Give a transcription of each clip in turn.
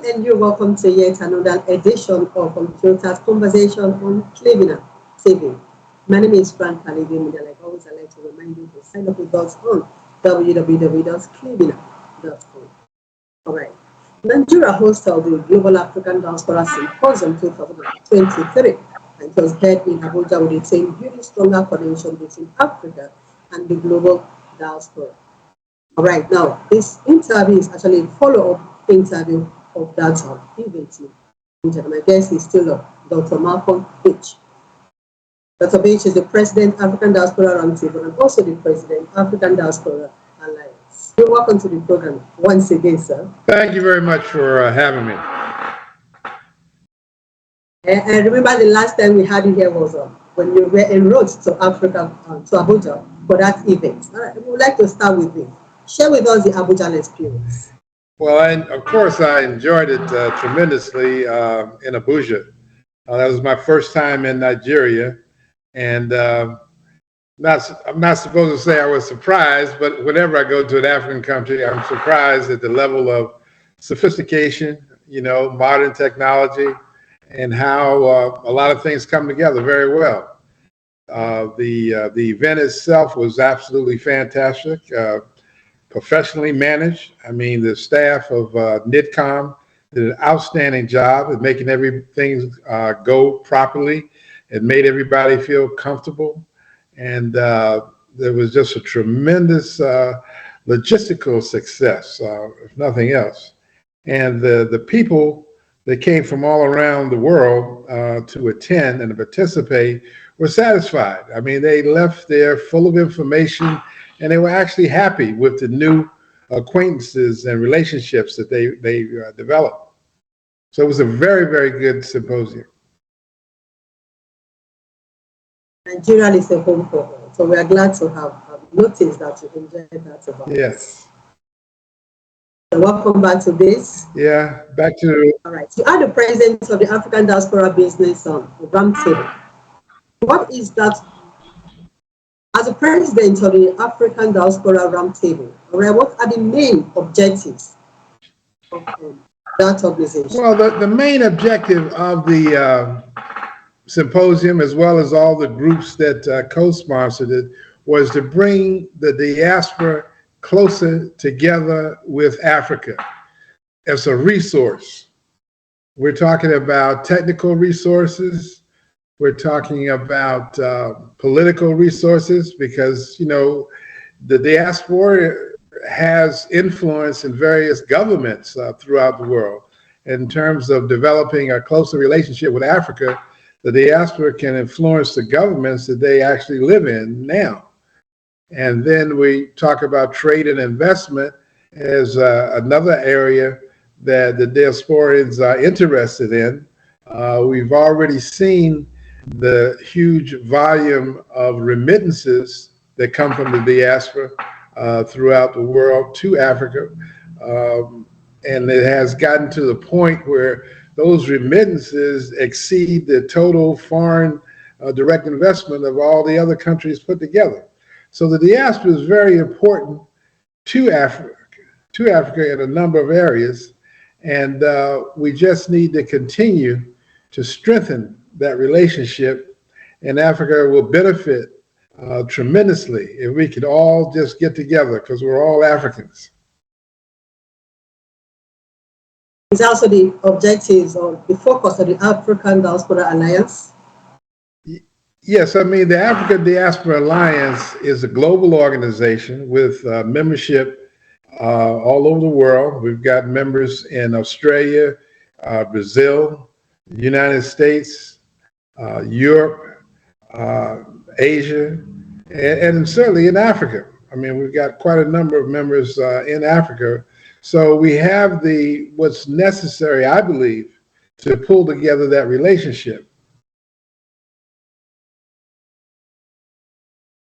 and you're welcome to yet another edition of Computer's Conversation on Cleveland TV. My name is Frank Khalidi. Like always, I like to remind you to sign up with us on www.cleveland.com. All right. Nigeria hosted the Global African Diaspora Symposium 2023, and it was held in Abuja with the theme Building Stronger Connection between Africa and the Global Diaspora. All right, now this interview is actually a follow-up interview of that event. My guest is still Dr. Malcolm H. Dr. H is the President, African Diaspora Roundtable, and also the President, African Diaspora Alliance. You're welcome to the program once again, sir. Thank you very much for having me. I remember the last time we had you here was when you were en route to Africa, to Abuja for that event. All right, we would like to start with this. Share with us the Abuja experience. Well, of course, I enjoyed it tremendously in Abuja. That was my first time in Nigeria, and I'm not supposed to say I was surprised, but whenever I go to an African country, I'm surprised at the level of sophistication, modern technology, and how a lot of things come together very well. The event itself was absolutely fantastic. Professionally managed. I mean, the staff of NITCOM did an outstanding job at making everything go properly. It made everybody feel comfortable. And there was just a tremendous logistical success, if nothing else. And the people that came from all around the world to attend and to participate were satisfied. I mean, they left there full of information, and they were actually happy with the new acquaintances and relationships that they developed. So it was a very, very good symposium. Nigeria is a home for her, so we are glad to have noticed that you enjoyed that about. Yes. So welcome back to this. Yeah, back to. All right. You are the president of the African Diaspora Business Roundtable. What is that? As a president of the African Diaspora Roundtable, what are the main objectives of that organization? Well, the main objective of the symposium, as well as all the groups that co-sponsored it, was to bring the diaspora closer together with Africa as a resource. We're talking about technical resources. We're talking about political resources because, the diaspora has influence in various governments throughout the world. In terms of developing a closer relationship with Africa, the diaspora can influence the governments that they actually live in now. And then we talk about trade and investment as another area that the diasporans are interested in. We've already seen the huge volume of remittances that come from the diaspora throughout the world to Africa. And it has gotten to the point where those remittances exceed the total foreign direct investment of all the other countries put together. So the diaspora is very important to Africa in a number of areas. And we just need to continue to strengthen that relationship, and Africa will benefit tremendously if we could all just get together, because we're all Africans. Is also the objectives or the focus of the African Diaspora Alliance? Yes, I mean, the African Diaspora Alliance is a global organization with membership all over the world. We've got members in Australia, Brazil, the United States, Europe, Asia, and certainly in Africa. I mean, we've got quite a number of members in Africa. So we have what's necessary, I believe, to pull together that relationship.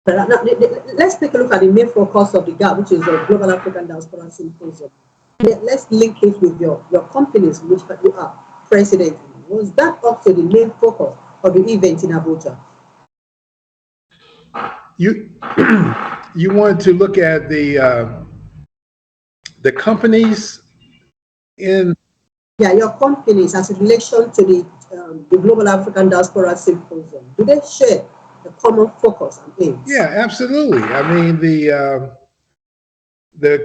Let's take a look at the main focus of the GADS, which is the Global African Diaspora Symposium. Let's link it with your companies, which you are president. Was that also the main focus of the event in Abuja? You want to look at the companies in Yeah, your companies as in relation to the Global African Diaspora Symposium, do they share the common focus and aims? Yeah, absolutely. I mean, the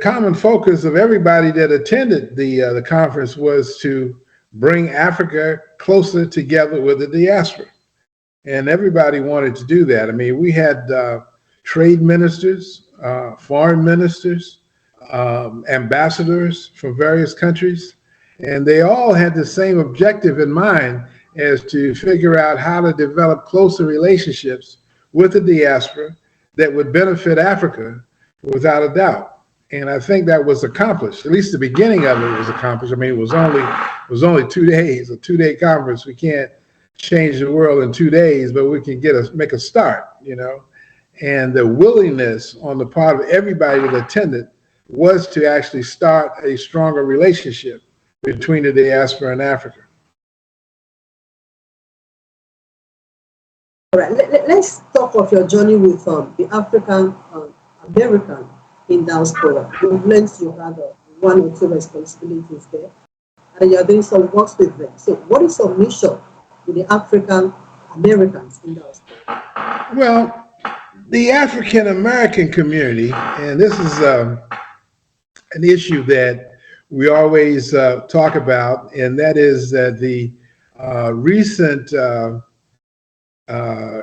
common focus of everybody that attended the conference was to bring Africa closer together with the diaspora, and everybody wanted to do that. I mean, we had trade ministers, foreign ministers, ambassadors from various countries, and they all had the same objective in mind as to figure out how to develop closer relationships with the diaspora that would benefit Africa without a doubt. And I think that was accomplished. At least the beginning of it was accomplished. I mean, it was only 2 days, a 2-day conference. We can't change the world in 2 days, but we can make a start, And the willingness on the part of everybody that attended was to actually start a stronger relationship between the diaspora and Africa. All right, let's talk of your journey with the African American in diaspora. You've learned you have one or two responsibilities there, and you're doing some works with them. So, what is your mission with the African Americans in diaspora? Well, the African American community, and this is an issue that we always talk about, and that is that the recent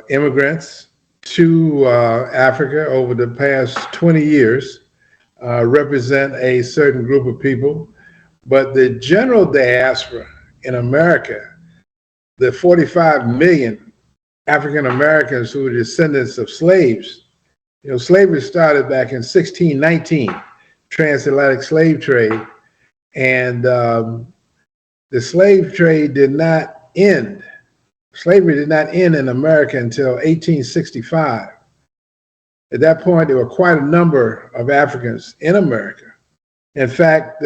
immigrants to Africa over the past 20 years represent a certain group of people, but the general diaspora in America, the 45 million African Americans who are descendants of slaves, slavery started back in 1619, transatlantic slave trade, and the slave trade did not end. Slavery did not end in America until 1865. At that point, there were quite a number of Africans in America. In fact,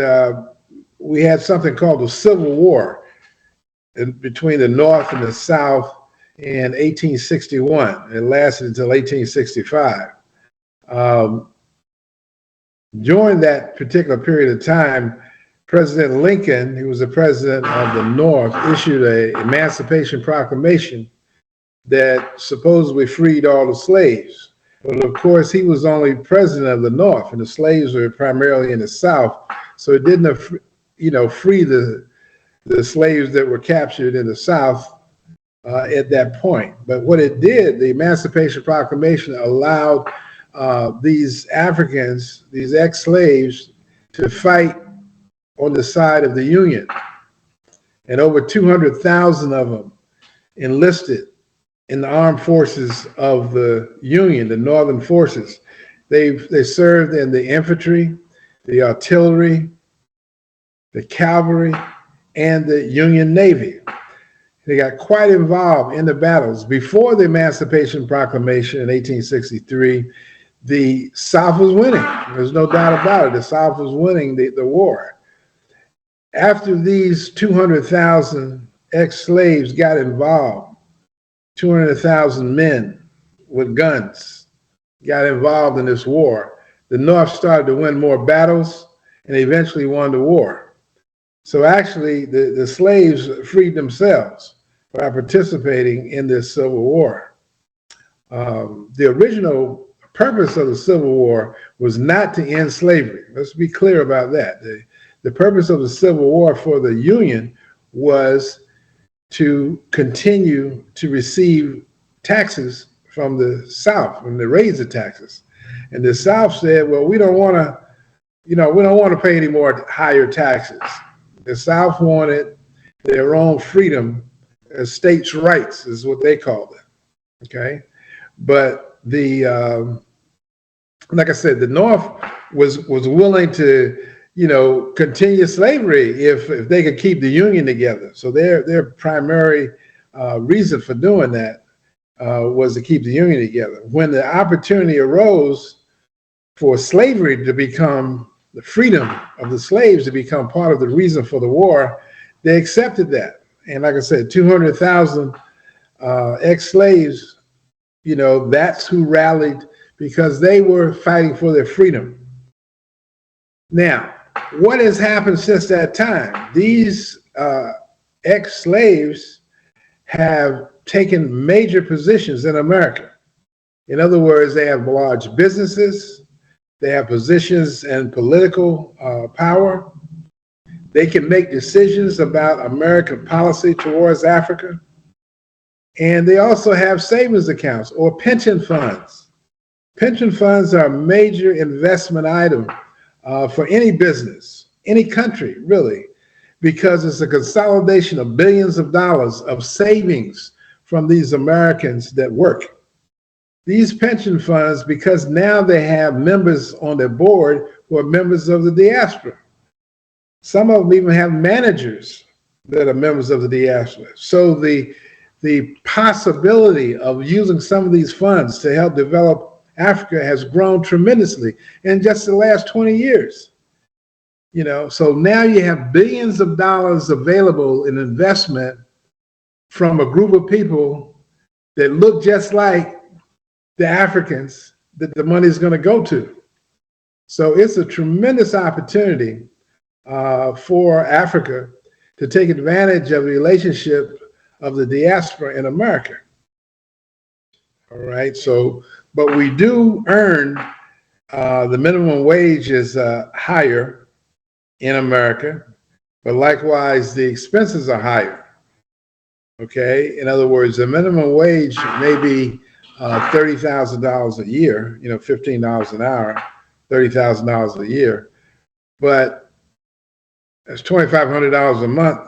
we had something called the Civil War between the North and the South in 1861. It lasted until 1865. During that particular period of time, President Lincoln, who was the president of the North, issued an Emancipation Proclamation that supposedly freed all the slaves. But of course, he was only president of the North, and the slaves were primarily in the South. So it didn't, free the slaves that were captured in the South at that point. But what it did, the Emancipation Proclamation allowed these Africans, these ex-slaves, to fight on the side of the Union. And over 200,000 of them enlisted in the armed forces of the Union, the Northern forces. They served in the infantry, the artillery, the cavalry, and the Union Navy. They got quite involved in the battles. Before the Emancipation Proclamation in 1863, the South was winning. There's no doubt about it. The South was winning the war. After these 200,000 ex-slaves got involved, 200,000 men with guns got involved in this war, the North started to win more battles and eventually won the war. So actually, the slaves freed themselves by participating in this Civil War. The original purpose of the Civil War was not to end slavery. Let's be clear about that. The purpose of the Civil War for the Union was to continue to receive taxes from the South and to raise the taxes. And the South said, well, we don't want to pay any more higher taxes. The South wanted their own freedom, states' rights is what they called it. Okay, but like I said, the North was willing to continue slavery if they could keep the Union together. So their primary reason for doing that was to keep the Union together. When the opportunity arose for slavery to become the freedom of the slaves to become part of the reason for the war, they accepted that. And like I said, 200,000 ex-slaves, that's who rallied because they were fighting for their freedom. Now, what has happened since that time? These ex-slaves have taken major positions in America. In other words, they have large businesses, they have positions in political power, they can make decisions about American policy towards Africa, and they also have savings accounts or pension funds. Pension funds are a major investment item for any business, any country, really, because it's a consolidation of billions of dollars of savings from these Americans that work. These pension funds, because now they have members on their board who are members of the diaspora. Some of them even have managers that are members of the diaspora. So the possibility of using some of these funds to help develop Africa has grown tremendously in just the last 20 years. You know, so now you have billions of dollars available in investment from a group of people that look just like the Africans that the money is going to go to. So it's a tremendous opportunity for Africa to take advantage of the relationship of the diaspora in America. All right, so, but we do earn, the minimum wage is higher in America, but likewise the expenses are higher. Okay, in other words, the minimum wage may be $30,000 a year, you know, $15 an hour, $30,000 a year, but that's $2,500 a month.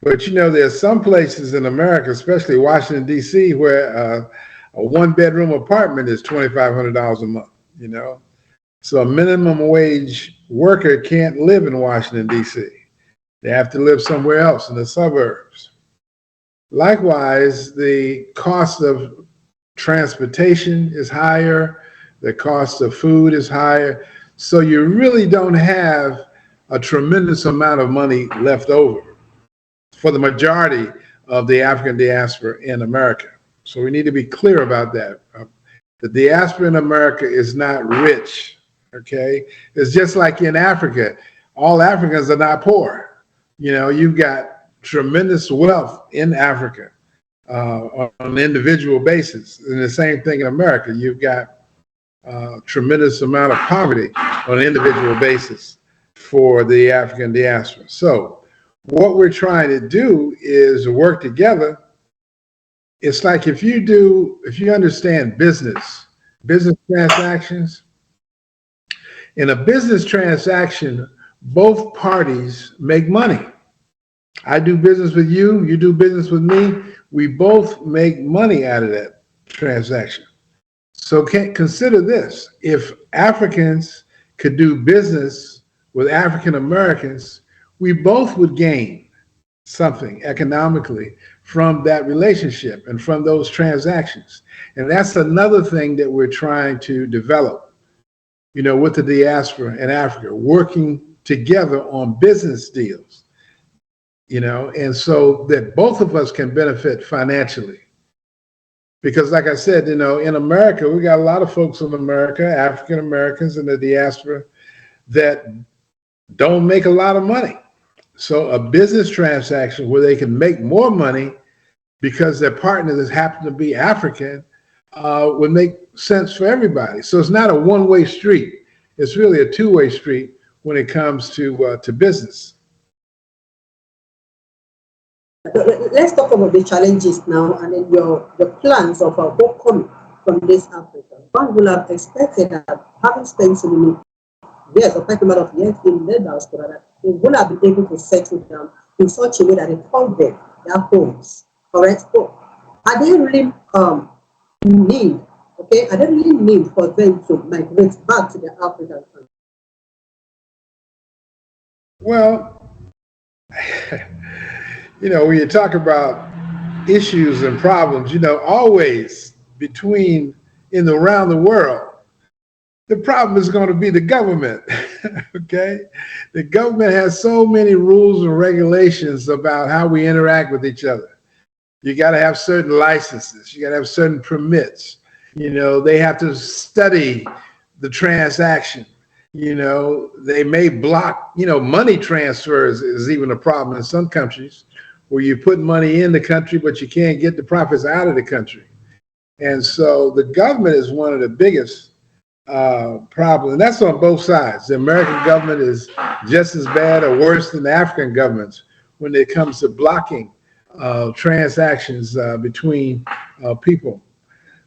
But you know, there's some places in America, especially Washington, D.C., where a one-bedroom apartment is $2,500 a month, you know. So a minimum wage worker can't live in Washington, D.C. They have to live somewhere else in the suburbs. Likewise, the cost of transportation is higher, the cost of food is higher, so you really don't have a tremendous amount of money left over for the majority of the African diaspora in America. So we need to be clear about that. The diaspora in America is not rich, okay? It's just like in Africa. All Africans are not poor. You know, you've got tremendous wealth in Africa on an individual basis. And the same thing in America. You've got a tremendous amount of poverty on an individual basis for the African diaspora. So what we're trying to do is work together. It's like if you understand business transactions, in a business transaction, both parties make money. I do business with you, you do business with me, we both make money out of that transaction. So consider this, if Africans could do business with African Americans, we both would gain something economically from that relationship and from those transactions. And that's another thing that we're trying to develop, you know, with the diaspora in Africa, working together on business deals, you know, and so that both of us can benefit financially. Because like I said, you know, in America, we got a lot of folks in America, African Americans in the diaspora, that don't make a lot of money. So a business transaction where they can make more money because their partner that happen to be African would make sense for everybody. So it's not a one-way street. It's really a two-way street when it comes to business. Let's talk about the challenges now and then your plans of overcoming from this Africa. One will have expected that having spent so many years, or quite a lot of years in the diaspora, that they will have been able to settle down in such a way that they call them their homes. Correct? So are they really need for them to migrate back to their African country? Well, you know, when you talk about issues and problems, you know, always around the world, the problem is going to be the government, okay? The government has so many rules and regulations about how we interact with each other. You got to have certain licenses. You got to have certain permits. You know, they have to study the transaction. They may block, money transfers is even a problem in some countries where you put money in the country, but you can't get the profits out of the country. And so the government is one of the biggest problems. And that's on both sides. The American government is just as bad or worse than the African governments when it comes to blocking transactions between people.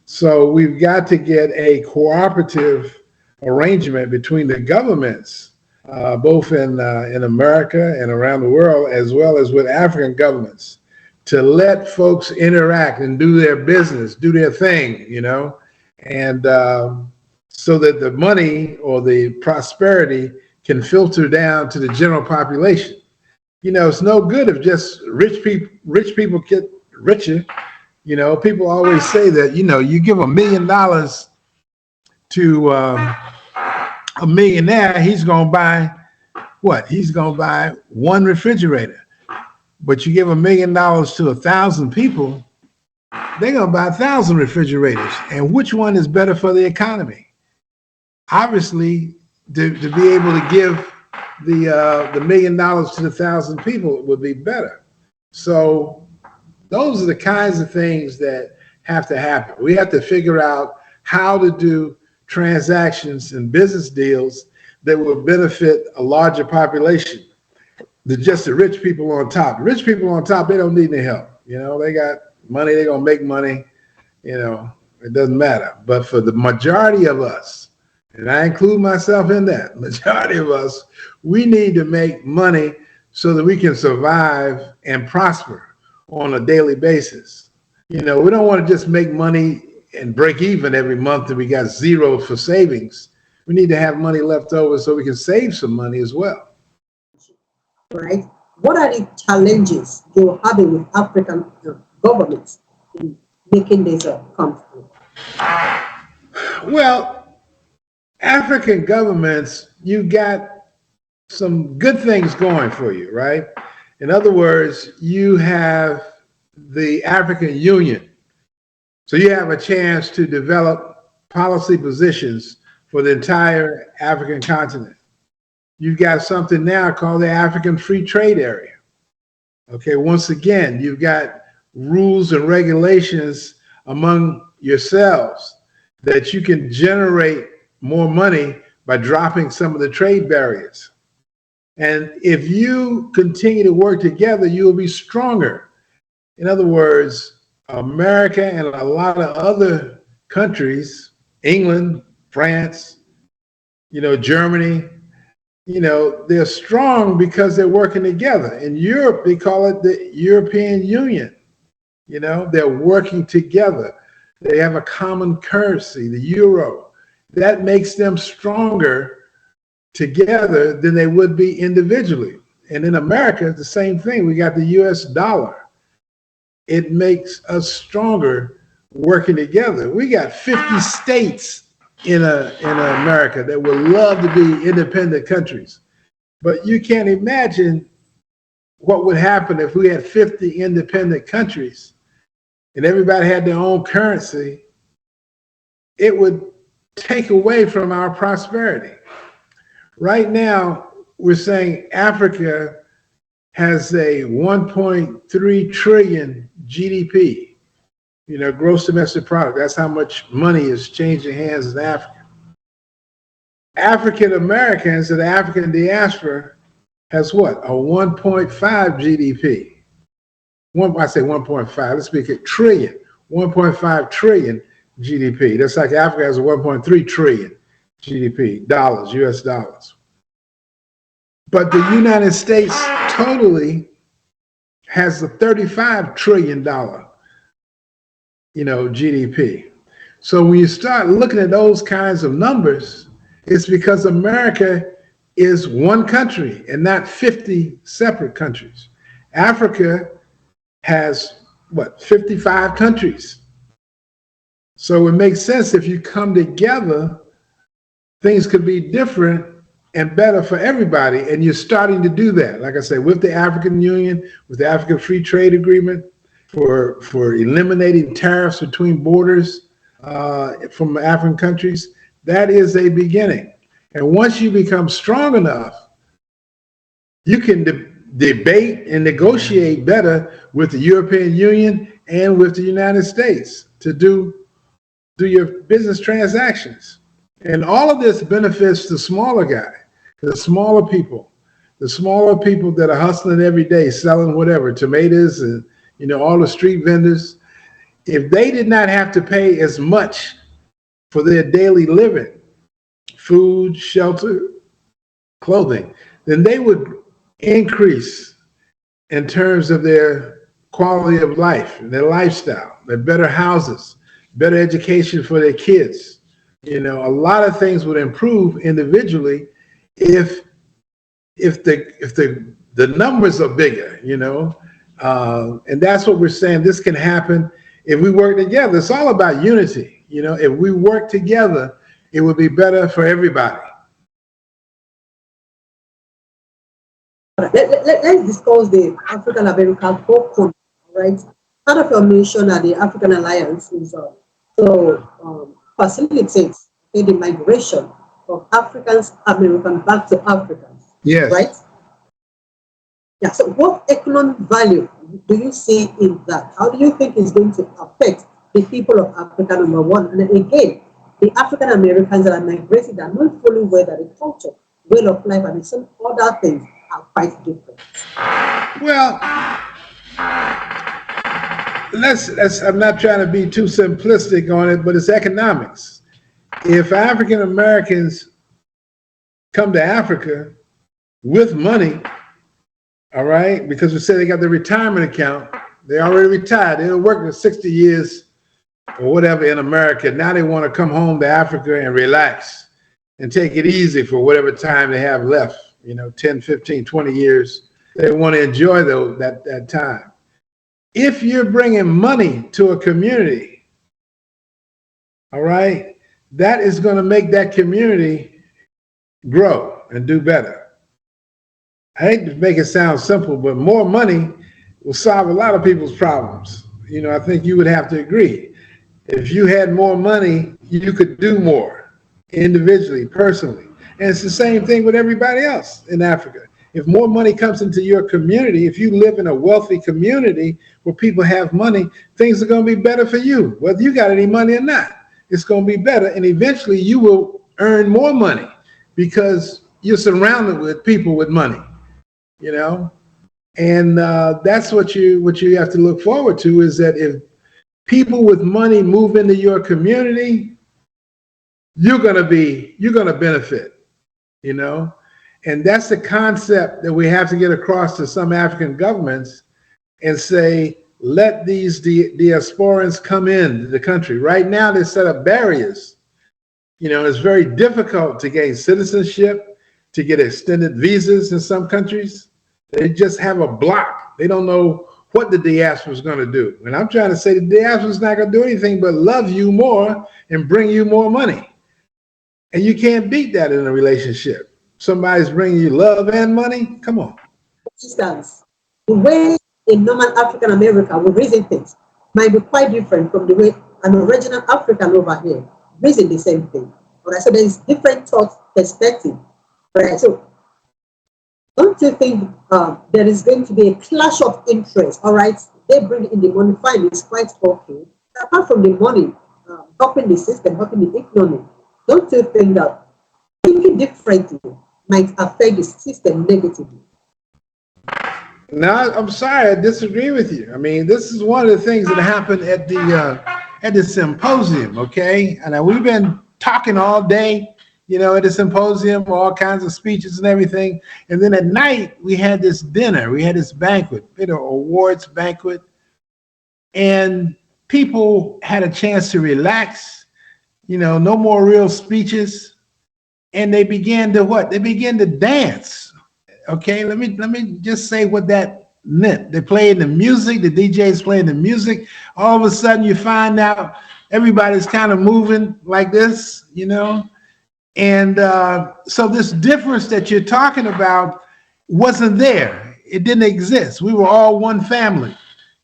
So we've got to get a cooperative arrangement between the governments, both in America and around the world, as well as with African governments, to let folks interact and do their business, do their thing, and so that the money or the prosperity can filter down to the general population. It's no good if just rich people get richer. People always say that, you give $1 million to a millionaire, he's going to buy what? He's going to buy one refrigerator. But you give $1 million to 1,000 people, they're going to buy 1,000 refrigerators. And which one is better for the economy? Obviously, to be able to give the $1 million to the 1,000 people would be better. So those are the kinds of things that have to happen. We have to figure out how to do transactions and business deals that will benefit a larger population than just the rich people on top. Rich people on top, they don't need any help. They got money, they're going to make money. It doesn't matter. But for the majority of us, and I include myself in that, majority of us, we need to make money so that we can survive and prosper on a daily basis. We don't want to just make money and break even every month and we got zero for savings. We need to have money left over so we can save some money as well. Right. What are the challenges you're having with African governments in making this come through? Well, African governments, you got some good things going for you, right? In other words, you have the African Union. So you have a chance to develop policy positions for the entire African continent. You've got something now called the African Free Trade Area. Okay, once again, you've got rules and regulations among yourselves that you can generate more money by dropping some of the trade barriers. And if you continue to work together, you will be stronger. In other words, America and a lot of other countries, England, France, Germany, they're strong because they're working together. In Europe, they call it the European Union. They're working together. They have a common currency, the euro. That makes them stronger together than they would be individually. And in America, it's the same thing. We got the US dollar. It makes us stronger working together. We got 50 states in America that would love to be independent countries. But you can't imagine what would happen if we had 50 independent countries and everybody had their own currency. It would take away from our prosperity. Right now, we're saying Africa has a 1.3 trillion GDP, gross domestic product. That's how much money is changing hands in Africa. African Americans and the African diaspora has what? A 1.5 GDP. I say 1.5, let's make it trillion, 1.5 trillion GDP. That's like Africa has a 1.3 trillion GDP, dollars, US dollars. But the United States totally has a $35 trillion, GDP. So when you start looking at those kinds of numbers, it's because America is one country and not 50 separate countries. Africa has, 55 countries. So it makes sense if you come together, things could be different and better for everybody. And you're starting to do that. Like I said, with the African Union, with the African Free Trade Agreement, for eliminating tariffs between borders from African countries, that is a beginning. And once you become strong enough, you can debate and negotiate better with the European Union and with the United States to do your business transactions. And all of this benefits the smaller guy, the smaller people that are hustling every day, selling whatever, tomatoes and, all the street vendors. If they did not have to pay as much for their daily living, food, shelter, clothing, then they would increase in terms of their quality of life and their lifestyle, their better houses, better education for their kids. A lot of things would improve individually if the numbers are bigger, and that's what we're saying. This can happen if we work together. It's all about unity. If we work together, it would be better for everybody. Let's discuss the African American Caucus, right? Part of your mission at the African Alliance is to facilitate the migration of Africans American back to Africans. Yes. Right? Yeah. So what economic value do you see in that? How do you think it's going to affect the people of Africa, number one? And then again, the African Americans that are migrating are not fully aware that the culture, way of life, and some other things are quite different. Well, I'm not trying to be too simplistic on it, but it's economics. If African Americans come to Africa with money, all right, because we say they got the retirement account, they already retired, they were working for 60 years or whatever in America. Now they want to come home to Africa and relax and take it easy for whatever time they have left, 10, 15, 20 years. They want to enjoy that time. If you're bringing money to a community, all right, that is going to make that community grow and do better. I hate to make it sound simple, but more money will solve a lot of people's problems. I think you would have to agree. If you had more money, you could do more individually, personally. And it's the same thing with everybody else in Africa. If more money comes into your community, if you live in a wealthy community where people have money, things are going to be better for you, whether you got any money or not. It's going to be better, and eventually you will earn more money because you're surrounded with people with money, and that's what you have to look forward to, is that if people with money move into your community, you're going to benefit, and that's the concept that we have to get across to some African governments and say, let these diasporans come into the country. Right now, they set up barriers. It's very difficult to gain citizenship, to get extended visas in some countries. They just have a block. They don't know what the diaspora is going to do. And I'm trying to say the diaspora is not going to do anything but love you more and bring you more money. And you can't beat that in a relationship. Somebody's bringing you love and money. Come on. The way a normal African American will reason things might be quite different from the way an original African over here reason the same thing. All right, so there is different thought perspective. All right, so don't you think there is going to be a clash of interest? All right, they bring in the money, fine, it's quite okay. Apart from the money, helping the system, helping the economy, don't you think that thinking differently might affect the system negatively? No, I'm sorry, I disagree with you. I mean, this is one of the things that happened at the symposium, okay? And we've been talking all day, at the symposium, all kinds of speeches and everything. And then at night, we had this dinner, we had this banquet, awards banquet. And people had a chance to relax, no more real speeches. And they began to what? They began to dance. Okay, let me just say what that meant. They played the music, the DJs playing the music. All of a sudden you find out everybody's kind of moving like this, And so this difference that you're talking about wasn't there. It didn't exist. We were all one family,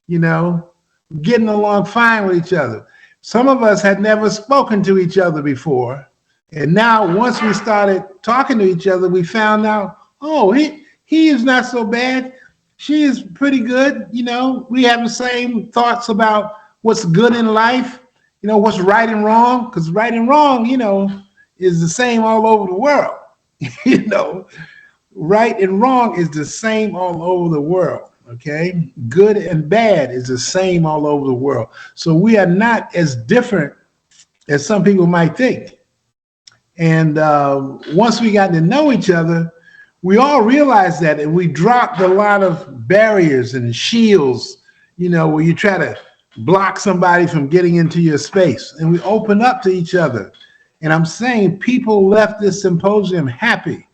getting along fine with each other. Some of us had never spoken to each other before, And now, once we started talking to each other, we found out, oh, he is not so bad. She is pretty good. You know, we have the same thoughts about what's good in life, you know, what's right and wrong, because right and wrong, you know, is the same all over the world. You know, right and wrong is the same all over the world. Okay, good and bad is the same all over the world. So we are not as different as some people might think. And once we got to know each other, we all realized that, and we dropped a lot of barriers and shields, you know, where you try to block somebody from getting into your space. And we open up to each other. And I'm saying people left this symposium happy.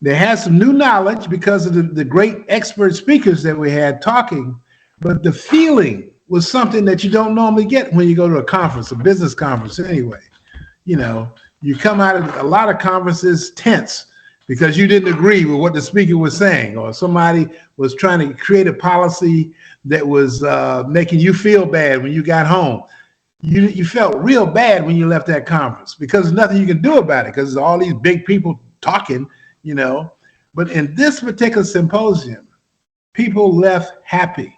They had some new knowledge because of the great expert speakers that we had talking, but the feeling was something that you don't normally get when you go to a conference, a business conference anyway. You know, you come out of a lot of conferences tense because you didn't agree with what the speaker was saying, or somebody was trying to create a policy that was making you feel bad when you got home. You felt real bad when you left that conference because there's nothing you can do about it because there's all these big people talking, you know. But in this particular symposium, people left happy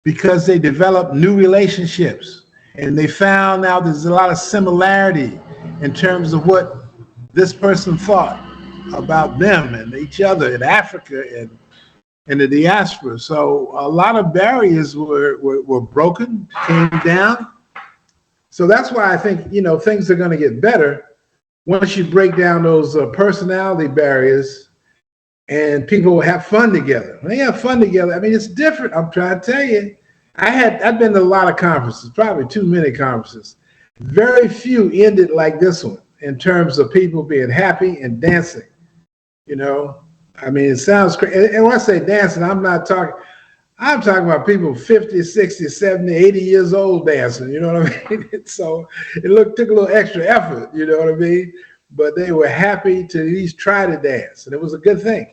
because they developed new relationships. And they found out there's a lot of similarity in terms of what this person thought about them and each other in Africa and the diaspora. So a lot of barriers were broken, came down. So that's why I think, you know, things are going to get better once you break down those personality barriers and people will have fun together. When they have fun together, I mean, it's different. I'm trying to tell you. I've been to a lot of conferences, probably too many conferences. Very few ended like this one in terms of people being happy and dancing. You know, I mean, it sounds crazy. And when I say dancing, I'm talking about people 50, 60, 70, 80 years old dancing. You know what I mean? So it took a little extra effort, you know what I mean? But they were happy to at least try to dance, and it was a good thing.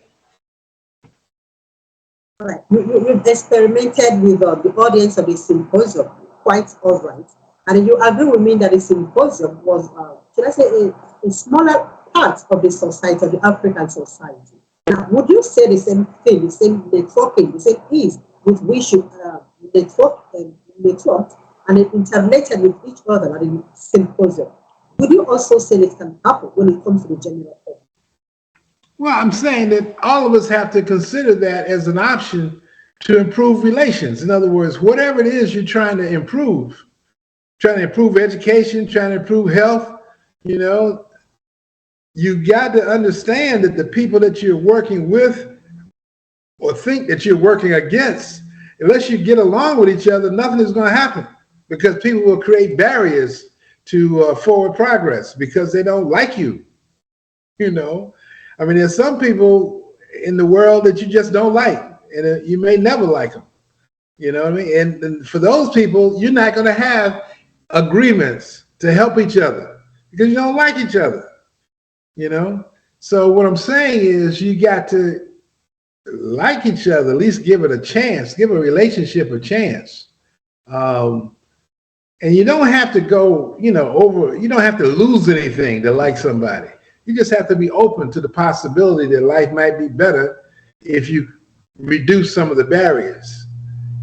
All right. You've experimented with the audience of the symposium, quite all right. And you agree with me that the symposium was, should I say, a smaller part of the society, of the African society. Now, would you say the same thing, the same networking, the same ease with which we should network and interrelated with each other at the symposium? Would you also say it can happen when it comes to the general public? Well, I'm saying that all of us have to consider that as an option to improve relations. In other words, whatever it is you're trying to improve education, trying to improve health, you know, you got to understand that the people that you're working with or think that you're working against, unless you get along with each other, nothing is going to happen because people will create barriers to forward progress because they don't like you, you know. I mean, there's some people in the world that you just don't like, and you may never like them. You know what I mean? And for those people, you're not going to have agreements to help each other because you don't like each other. You know? So what I'm saying is you got to like each other, at least give it a chance, give a relationship a chance. And you don't have to go, you don't have to lose anything to like somebody. You just have to be open to the possibility that life might be better if you reduce some of the barriers.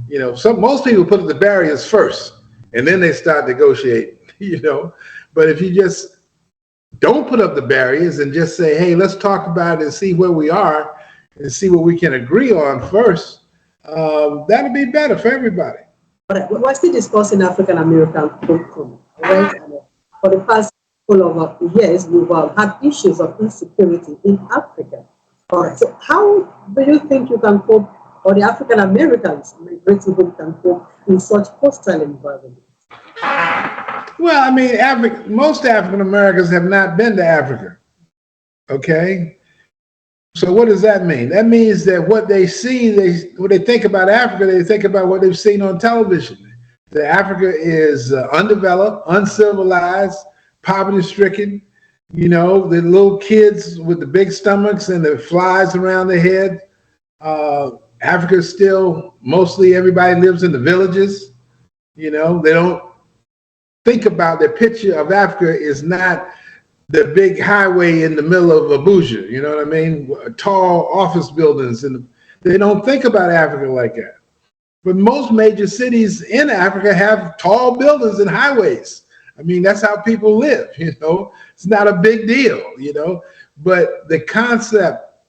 You know, most people put the barriers first and then they start negotiating, you know. But if you just don't put up the barriers and just say, hey, let's talk about it and see where we are and see what we can agree on first, that'll be better for everybody. We're still discussing African American curriculum, right? And for the past couple of years, we've had issues of insecurity in Africa. All right. So how do you think you can cope, or the African Americans migrating group can cope in such hostile environments? Well, I mean, most African Americans have not been to Africa. Okay. So what does that mean? That means that what they see, when they think about Africa, they think about what they've seen on television. That Africa is undeveloped, uncivilized, poverty-stricken. You know, the little kids with the big stomachs and the flies around their head. Africa is still mostly everybody lives in the villages. You know, they don't think about their picture of Africa is not the big highway in the middle of Abuja, you know what I mean? Tall office buildings, and they don't think about Africa like that. But most major cities in Africa have tall buildings and highways. I mean, that's how people live, you know? It's not a big deal, you know? But the concept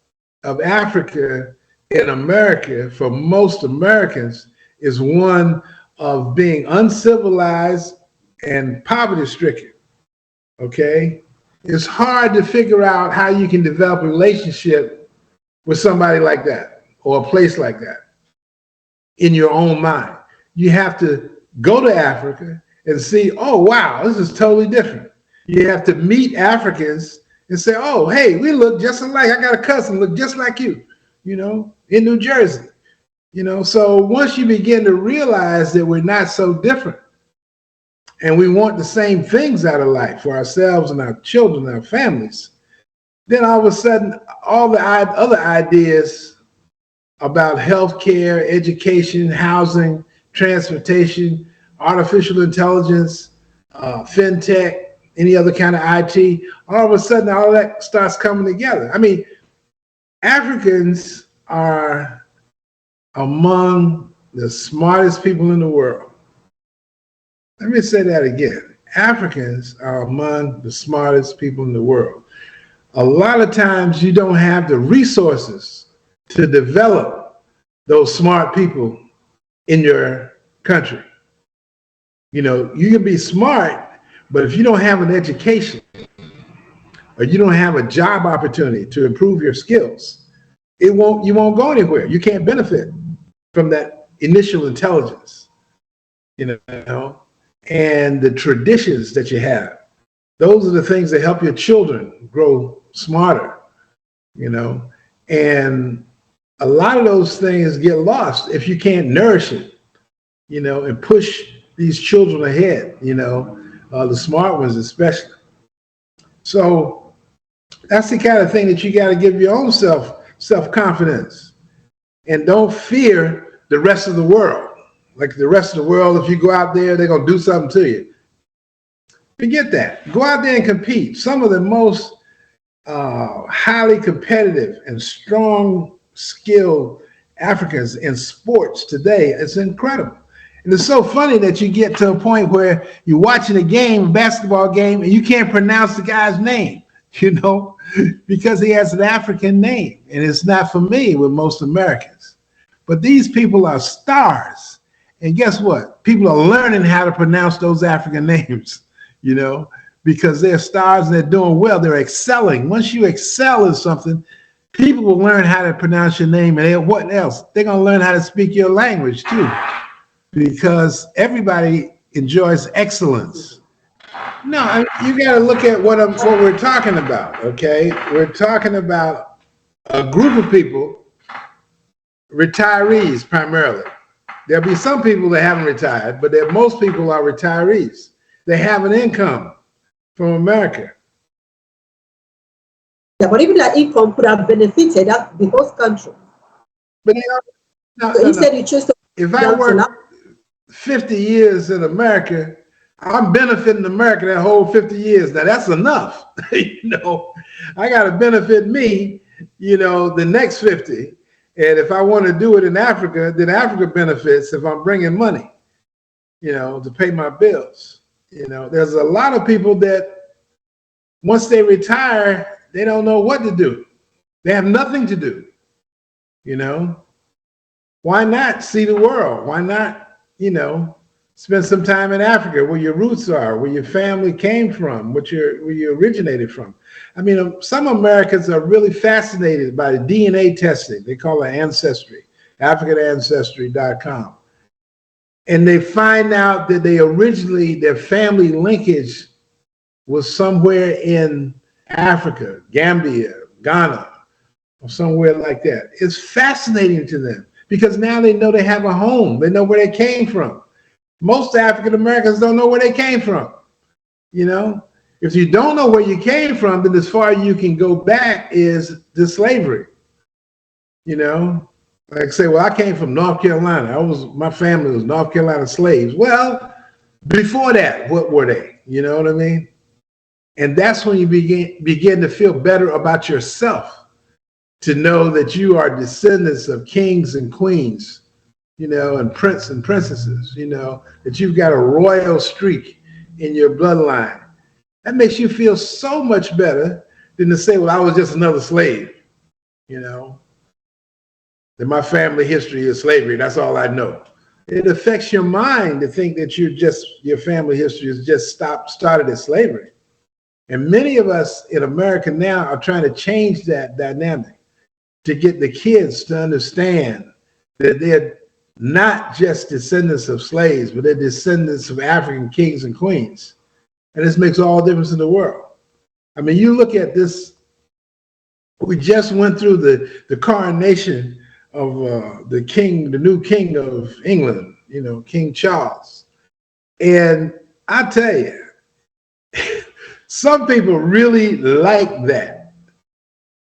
of Africa in America, for most Americans, is one of being uncivilized and poverty-stricken, okay? It's hard to figure out how you can develop a relationship with somebody like that or a place like that in your own mind. You have to go to Africa and see, oh, wow, this is totally different. You have to meet Africans and say, oh, hey, we look just alike. I got a cousin look just like you, you know, in New Jersey. You know, so once you begin to realize that we're not so different and we want the same things out of life for ourselves and our children and our families, then all of a sudden, all the other ideas about healthcare, education, housing, transportation, artificial intelligence, fintech, any other kind of IT, all of a sudden, all that starts coming together. I mean, Africans are among the smartest people in the world. Let me say that again. Africans are among the smartest people in the world. A lot of times you don't have the resources to develop those smart people in your country. You know, you can be smart, but if you don't have an education or you don't have a job opportunity to improve your skills, you won't go anywhere. You can't benefit from that initial intelligence, you know, and the traditions that you have. Those are the things that help your children grow smarter, you know, and a lot of those things get lost if you can't nourish it, you know, and push these children ahead, you know, the smart ones especially. So that's the kind of thing that you got to give your own self-confidence, and don't fear the rest of the world. Like the rest of the world, if you go out there, they're going to do something to you. Forget that. Go out there and compete. Some of the most highly competitive and strong skilled Africans in sports today, it's incredible. And it's so funny that you get to a point where you're watching a game, a basketball game, and you can't pronounce the guy's name, you know, because he has an African name. And it's not familiar with most Americans. But these people are stars. And guess what? People are learning how to pronounce those African names, you know, because they're stars and they're doing well. They're excelling. Once you excel in something, people will learn how to pronounce your name. And what else? They're going to learn how to speak your language too, because everybody enjoys excellence. No, you got to look at what we're talking about, okay? We're talking about a group of people, retirees primarily. There'll be some people that haven't retired, but most people are retirees. They have an income from America. Yeah, but even that income could have benefited the host country. But instead, you choose to. If I work 50 years in America, I'm benefiting America that whole 50 years. Now that's enough. You know, I got to benefit me, you know, the next 50. And if I want to do it in Africa, then Africa benefits if I'm bringing money, you know, to pay my bills. You know, there's a lot of people that once they retire, they don't know what to do. They have nothing to do, you know. Why not see the world? Why not, you know, spend some time in Africa where your roots are, where your family came from, where you originated from? I mean, some Americans are really fascinated by the DNA testing. They call it ancestry, AfricanAncestry.com. And they find out that their family linkage was somewhere in Africa, Gambia, Ghana, or somewhere like that. It's fascinating to them because now they know they have a home. They know where they came from. Most African Americans don't know where they came from. You know, if you don't know where you came from, then as far as you can go back is to slavery. You know, like say, well, I came from North Carolina. My family was North Carolina slaves. Well, before that, what were they? You know what I mean? And that's when you begin to feel better about yourself, to know that you are descendants of kings and queens, and prince and princesses, that you've got a royal streak in your bloodline. That makes you feel so much better than to say, well, I was just another slave, that my family history is slavery. That's all I know. It affects your mind to think that your family history is just started as slavery. And many of us in America now are trying to change that dynamic to get the kids to understand that they're not just descendants of slaves, but they're descendants of African kings and queens. And this makes all the difference in the world. I mean, you look at this, we just went through the coronation of the new king of England, King Charles. And I tell you, some people really like that,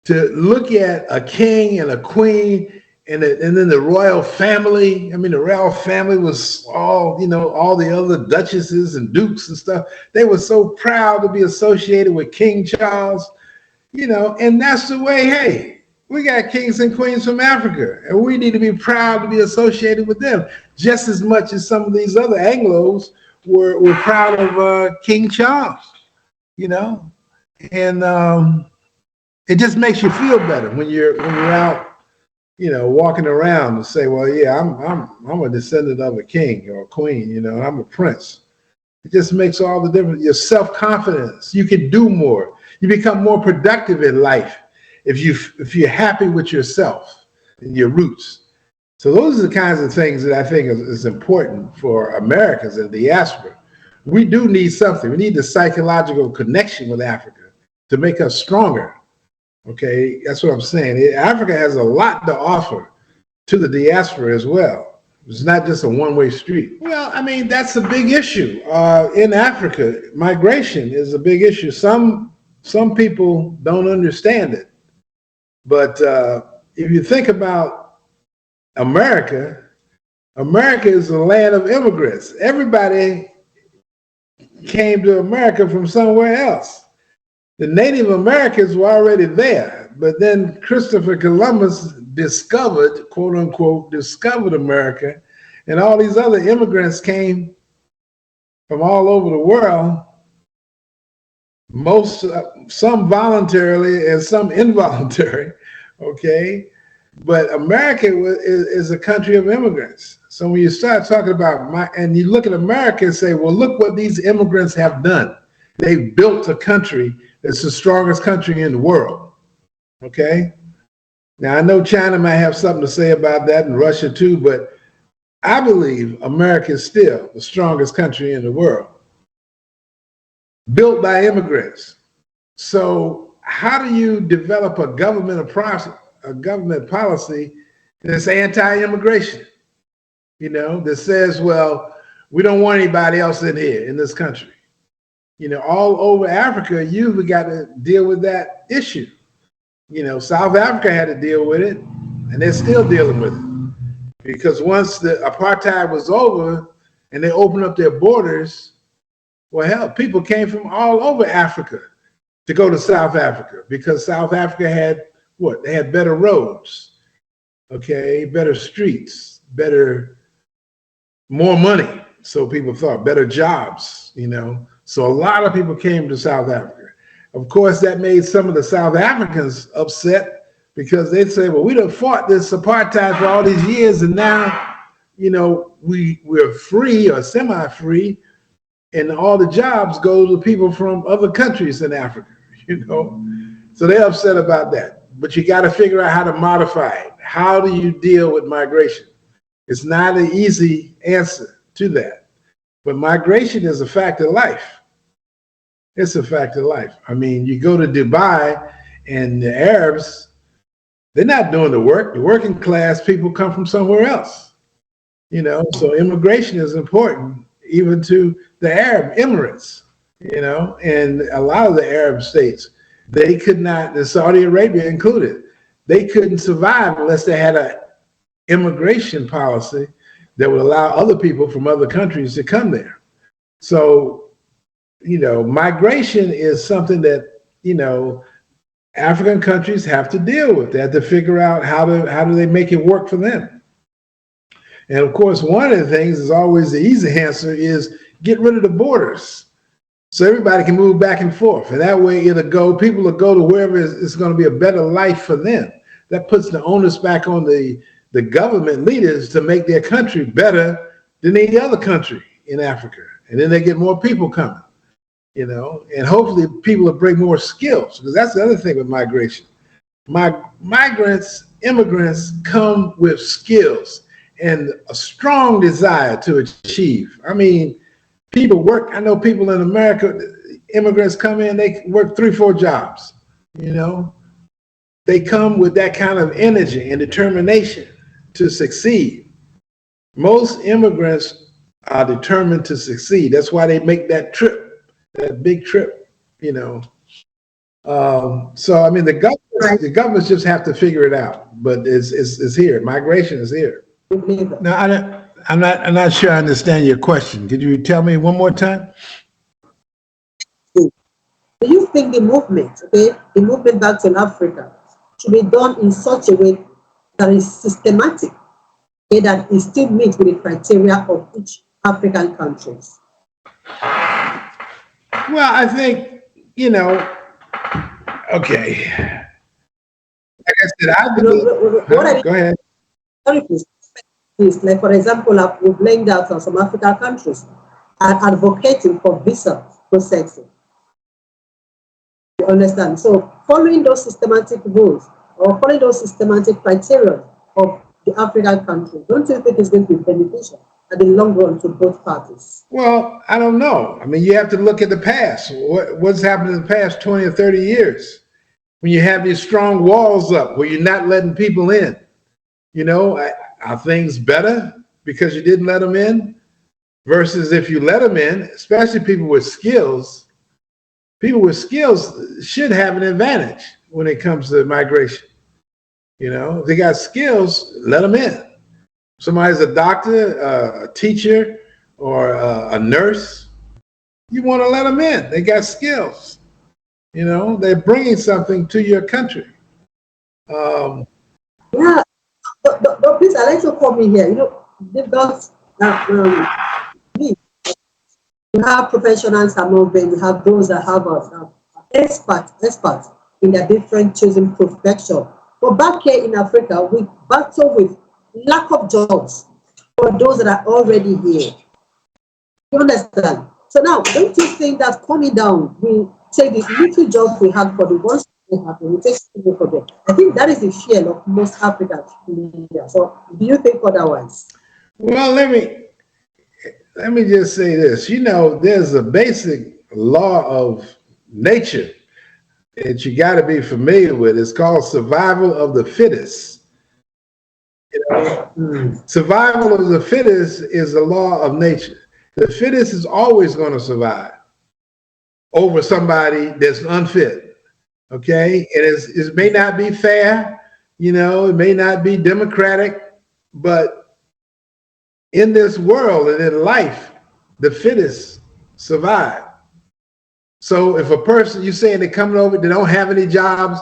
to look at a king and a queen and then the royal family. I mean, the royal family was all the other duchesses and dukes and stuff. They were so proud to be associated with King Charles, and that's the way, hey, we got kings and queens from Africa, and we need to be proud to be associated with them just as much as some of these other Anglos were proud of King Charles, and it just makes you feel better when you're out, walking around and say, well, yeah, I'm a descendant of a king or a queen, and I'm a prince. It just makes all the difference. Your self-confidence, you can do more. You become more productive in life if you're happy with yourself and your roots. So those are the kinds of things that I think is important for Americans in the diaspora. We do need something. We need the psychological connection with Africa to make us stronger. Okay, that's what I'm saying. Africa has a lot to offer to the diaspora as well. It's not just a one-way street. Well, I mean, that's a big issue. In Africa, migration is a big issue. Some people don't understand it. But if you think about America is a land of immigrants. Everybody came to America from somewhere else. The Native Americans were already there, but then Christopher Columbus discovered, quote unquote, discovered America, and all these other immigrants came from all over the world, some voluntarily and some involuntary, okay? But America is a country of immigrants. So when you start talking about and you look at America and say, well, look what these immigrants have done. They've built a country that's the strongest country in the world, okay? Now, I know China might have something to say about that, and Russia too, but I believe America is still the strongest country in the world, built by immigrants. So how do you develop a government policy that's anti-immigration, that says, well, we don't want anybody else in here in this country? All over Africa, you've got to deal with that issue. South Africa had to deal with it, and they're still dealing with it. Because once the apartheid was over and they opened up their borders, well, hell, people came from all over Africa to go to South Africa, because South Africa had what? They had better roads, okay, better streets, more money. So people thought, better jobs, So a lot of people came to South Africa. Of course, that made some of the South Africans upset, because they'd say, well, we done fought this apartheid for all these years, and now, we're free or semi-free, and all the jobs go to people from other countries in Africa, So they're upset about that. But you got to figure out how to modify it. How do you deal with migration? It's not an easy answer to that. But migration is a fact of life. It's a fact of life. I mean, you go to Dubai, and the Arabs, they're not doing the work. The working class people come from somewhere else. So immigration is important, even to the Arab Emirates, and a lot of the Arab states. They could not, and Saudi Arabia included, they couldn't survive unless they had an immigration policy that would allow other people from other countries to come there. So, migration is something that, African countries have to deal with. They have to figure out how do they make it work for them. And of course, one of the things is always the easy answer is get rid of the borders so everybody can move back and forth. And that way people will go to wherever it's going to be a better life for them. That puts the onus back on the government leaders to make their country better than any other country in Africa. And then they get more people coming. And hopefully people will bring more skills, because that's the other thing with migration. Immigrants come with skills and a strong desire to achieve. I mean, people work. I know people in America, immigrants come in, they work 3-4 jobs. They come with that kind of energy and determination to succeed. Most immigrants are determined to succeed. That's why they make that trip. That big trip, So I mean, the governments just have to figure it out. But it's here. Migration is here. Now, I'm not sure I understand your question. Could you tell me one more time? Do you think the movement back to Africa, should be done in such a way that is systematic, that it still meets with the criteria of each African countries? Well, I think, okay. Like I said, I believe. Go ahead. Sorry, please. Like, for example, we've laid out on some African countries are advocating for visa processing. You understand? So, following those systematic rules or following those systematic criteria of the African countries, don't you think it's going to be beneficial in the long run to both parties? Well, I don't know. I mean, you have to look at the past. What's happened in the past 20 or 30 years when you have these strong walls up where you're not letting people in? Are things better because you didn't let them in versus if you let them in, especially people with skills? People with skills should have an advantage when it comes to migration. If they got skills, let them in. Somebody's a doctor, a teacher, or a nurse, you want to let them in. They got skills. They're bringing something to your country. Yeah, but please, I'd like to come in here. They've got you have professionals among them. You have those that have experts in their different chosen profession. But back here in Africa, we battle with lack of jobs for those that are already here. You understand? So now, don't you think that coming down, we take the little jobs we have for the ones we have, we take people for them? I think that is the fear of most Africans. So, do you think otherwise? Well, let me just say this. There's a basic law of nature that you got to be familiar with. It's called survival of the fittest. Survival of the fittest is the law of nature. The fittest is always going to survive over somebody that's unfit. Okay, it may not be fair, it may not be democratic, but in this world and in life, the fittest survive. So if a person, you're saying they're coming over, they don't have any jobs,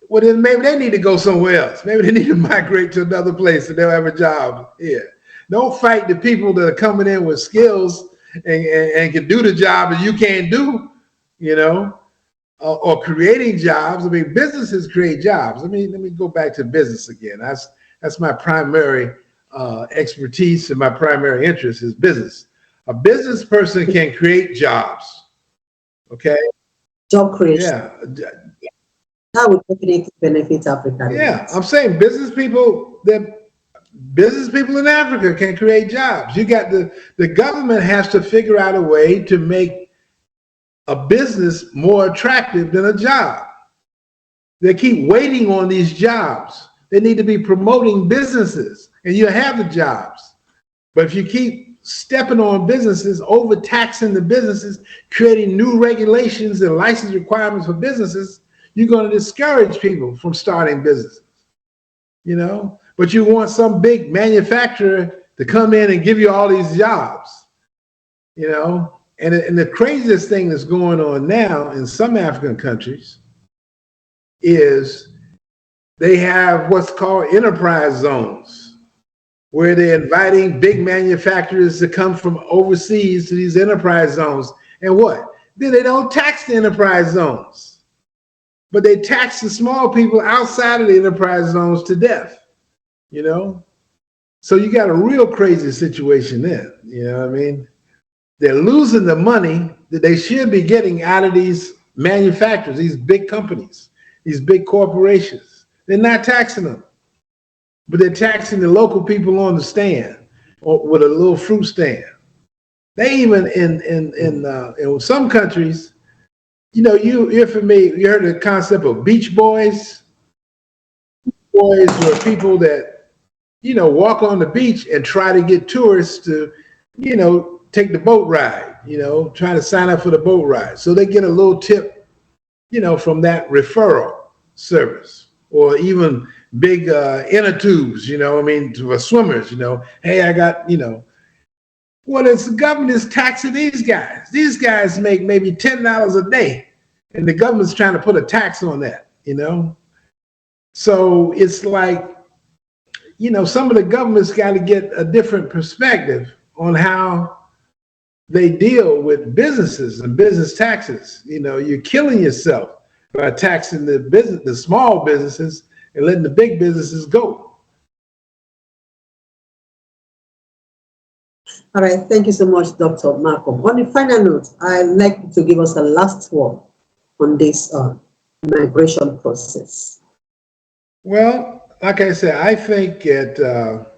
well, then maybe they need to go somewhere else. Maybe they need to migrate to another place and they'll have a job here. Don't fight the people that are coming in with skills and can do the job that you can't do, or creating jobs. I mean, businesses create jobs. Let me go back to business again. That's my primary expertise and my primary interest is business. A business person can create jobs. Okay. Job creation. Yeah. How would definitely benefit Africa? Yeah, I'm saying business people in Africa can create jobs. You got the government has to figure out a way to make a business more attractive than a job. They keep waiting on these jobs. They need to be promoting businesses, and you have the jobs. But if you keep stepping on businesses, overtaxing the businesses, creating new regulations and license requirements for businesses, you're going to discourage people from starting businesses, but you want some big manufacturer to come in and give you all these jobs, And the craziest thing that's going on now in some African countries is they have what's called enterprise zones, where they're inviting big manufacturers to come from overseas to these enterprise zones. And what? Then they don't tax the enterprise zones, but they tax the small people outside of the enterprise zones to death, you know? So you got a real crazy situation there, you know what I mean? They're losing the money that they should be getting out of these manufacturers, these big companies, these big corporations. They're not taxing them, but they're taxing the local people on the stand or with a little fruit stand. They even in some countries, you know, you're familiar, you heard the concept of beach boys. Boys were people that, you know, walk on the beach and try to get tourists to, you know, take the boat ride, you know, try to sign up for the boat ride. So they get a little tip, you know, from that referral service, or even big inner tubes, you know, I mean, for swimmers, you know, hey, I got, you know, well, it's the government is taxing these guys. These guys make maybe $10 a day, and the government's trying to put a tax on that, you know? So it's like, you know, some of the governments got to get a different perspective on how they deal with businesses and business taxes. You know, you're killing yourself by taxing the small businesses and letting the big businesses go. All right, thank you so much, Dr. Malcolm. On the final note, I'd like you to give us a last word on this migration process. Well, like I said, I think that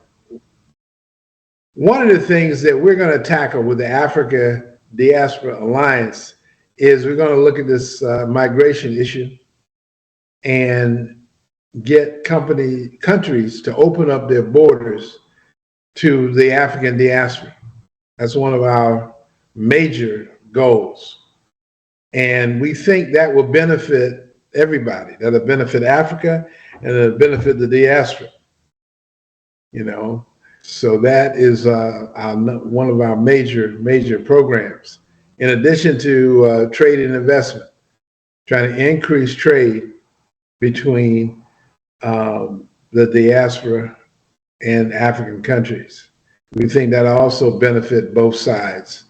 one of the things that we're going to tackle with the Africa Diaspora Alliance is we're going to look at this migration issue and get countries to open up their borders to the African diaspora. That's one of our major goals. And we think that will benefit everybody. That'll benefit Africa and it'll benefit the diaspora, you know. So that is one of our major programs. In addition to trade and investment, trying to increase trade between the diaspora and African countries. We think that also benefit both sides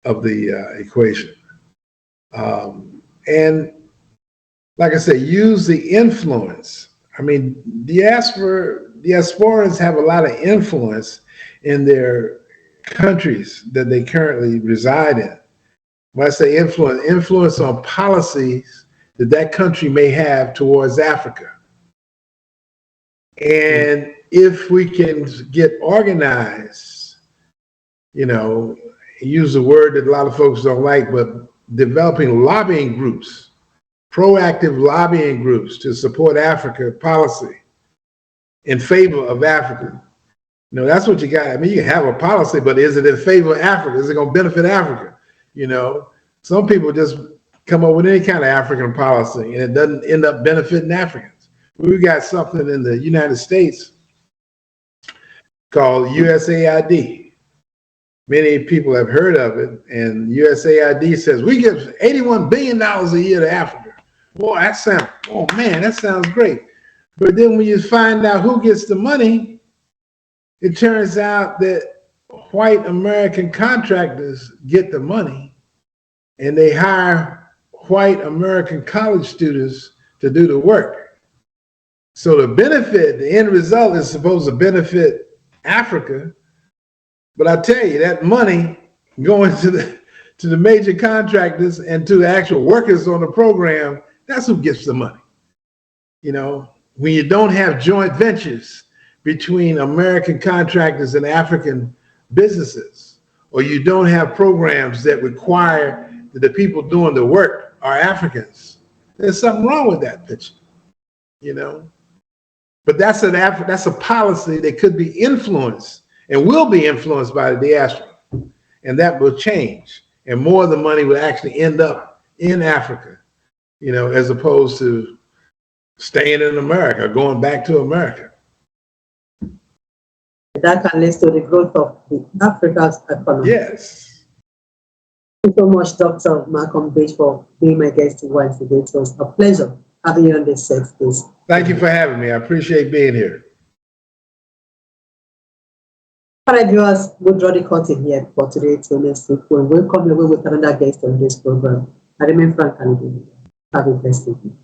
of the equation. And like I said, use the influence. I mean, diasporans have a lot of influence in their countries that they currently reside in. When I say influence on policies that that country may have towards Africa. And if we can get organized, you know, use a word that a lot of folks don't like, but developing lobbying groups, proactive lobbying groups to support Africa policy in favor of Africa. You know, that's what you got. I mean, you can have a policy, but is it in favor of Africa? Is it going to benefit Africa? You know, some people just come up with any kind of African policy and it doesn't end up benefiting Africans. We've got something in the United States called USAID. Many people have heard of it, and USAID says we give $81 billion a year to Africa. Boy, that sounds great. But then when you find out who gets the money, it turns out that white American contractors get the money, and they hire white American college students to do the work. So the end result is supposed to benefit Africa. But I tell you, that money going to the major contractors and to the actual workers on the program, that's who gets the money. You know, when you don't have joint ventures between American contractors and African businesses, or you don't have programs that require that the people doing the work are Africans, there's something wrong with that picture, you know. But that's a policy that could be influenced and will be influenced by the diaspora, and that will change. And more of the money will actually end up in Africa, you know, as opposed to staying in America, going back to America. That can lead to the growth of Africa's economy. Yes. Thank you so much, Dr. Malcolm Beach, for being my guest once again. It was a pleasure having you on this set space. Thank you for having me. I appreciate being here. All right, viewers, we'll draw the curtain here for today till next week. We'll come away with another guest on this program. I remain Frank and have a blessed evening.